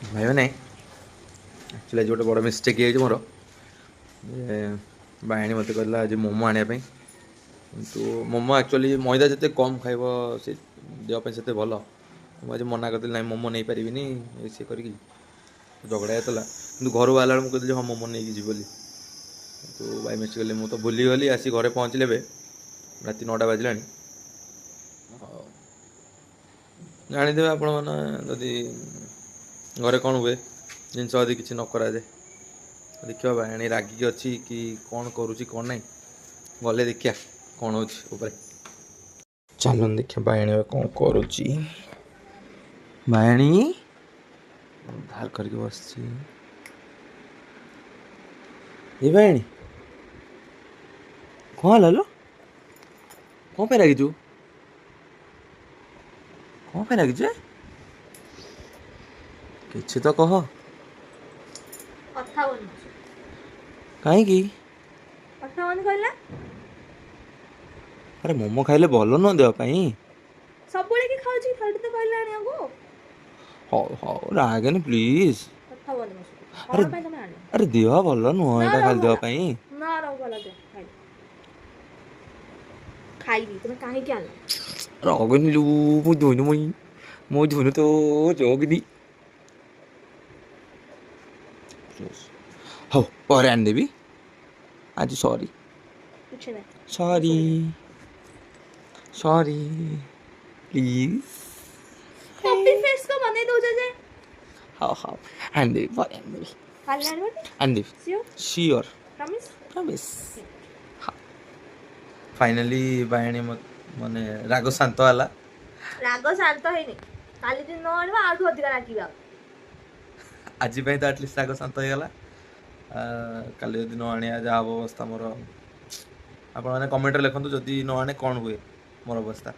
ଭାଇ ମାନେ ଆକ୍ଚୁଆଲି ଆଜି ଗୋଟେ ବଡ଼ ମିଷ୍ଟେକ୍ ହେଇଯାଇଛି ମୋର। ବାୟାଣୀ ମୋତେ କହିଲା ଆଜି ମୋମୋ ଆଣିବା ପାଇଁ, କିନ୍ତୁ ମୋମୋ ଆକ୍ଚୁଆଲି ମଇଦା ଯେତେ କମ୍ ଖାଇବ ସେ ଦେହ ପାଇଁ ସେତେ ଭଲ। ମୁଁ ଆଜି ମନା କରିଦେଲି ନାଇଁ ମୋମୋ ନେଇପାରିବିନି ସିଏ କରିକି ଝଗଡ଼ା ହେଇଥିଲା। କିନ୍ତୁ ଘରୁ ବାହାରିଲା ବେଳେ ମୁଁ କହିଥିଲି ହଁ ମୋମୋ ନେଇକି ଯିବି ବୋଲି, କିନ୍ତୁ ବାଇ ମିଷ୍ଟେକ୍ କଲି। ମୁଁ ତ ଭୁଲିଗଲି। ଆସି ଘରେ ପହଞ୍ଚିଲେ ଏବେ ରାତି 9ଟା ବାଜିଲାଣି। ଜାଣିଥିବେ ଆପଣମାନେ ଯଦି ଘରେ କ'ଣ ହୁଏ ଜିନିଷ ଯଦି କିଛି ନ କରାଯାଏ। ଦେଖିବା ବାୟାଣୀ ରାଗିକି ଅଛି କି କ'ଣ କରୁଛି କ'ଣ ନାହିଁ, ଗଲେ ଦେଖିବା କ'ଣ ହେଉଛି ଉପରେ। ଚାଲୁନ ଦେଖିବା ବାୟାଣୀ କ'ଣ କରୁଛି। ବାୟାଣୀ ଧାର କରିକି ବସିଛି। ଏ ବାୟାଣୀ କ'ଣ ହେଲା ଲୋ? କ'ଣ ପାଇଁ ରାଗିଛୁ? କ'ଣ ପାଇଁ ରାଗିଛୁ? କିଛି ତ କହ। କଥା ହଉନି। କାହିଁକି? କଥା ହଉନି କହିଲା। ଆରେ ମୋମୋ ଖାଇଲେ ଭଲ ନୁହଁ ଦେହ ପାଇଁ। ସବୁବେଳେ କି ଖାଉଛି ଥରେ ତ କହିଲା ଆଣିବାକୁ। ହଉ ହଉ ରାଗେନି ପ୍ଲିଜ୍। କଥା ହଉନି ମୋ ସହିତ। ଆରେ କ'ଣ ପାଇଁ ତମେ ଆଣିଲ? ଆରେ ଦେହ ଭଲ ନୁହଁ ନା ଏଇଟା ରହୁ ଖାଲି ଦେହ ଭଲ। ପାଇଁ। ନା ରହୁ ଭଲ ଦେ ଖାଇବି। ଖାଇବି ତମେ କାହିଁକି ଆଣିଲ? ରାଗେନି ଲୁ ମୋ ଧୁନୁ ତ ଜଗନି। ହଉ ପରେ ଆଣିଦେବି। ଆଜି ସରି କିଛି ନାହିଁ। ସରି ସରି ପ୍ଲିଜ୍। କପି ଫେସ୍ को ବନେଇ ଦଉଛ ଯେ। ହଉ ହଉ ଆଣିଦେବି ପରେ ଆଣିଦେବି। କାଲି ଆଣିବନି? ଆଣିଦେବି sure? Sure promise? Promise. Finally ବାୟାଣୀ ମାନେ ରାଗ ଶାନ୍ତ ହେଲା। ରାଗ ଶାନ୍ତ ହେଇନି। କାଲି ଯଦି ନ ଆଣିବ ଆଉଠୁ ଅଧିକା ରାଗିବା। ଆଜି ପାଇଁ ତ ଆଟଲିଷ୍ଟ ରାଗ ଶାନ୍ତ ହେଇଗଲା। କାଲି ଯଦି ନ ଆଣିବା ଯାହା ହବ ଅବସ୍ଥା ମୋର, ଆପଣମାନେ କମେଣ୍ଟରେ ଲେଖନ୍ତୁ ଯଦି ନ ଆଣେ କ'ଣ ହୁଏ ମୋର ଅବସ୍ଥା।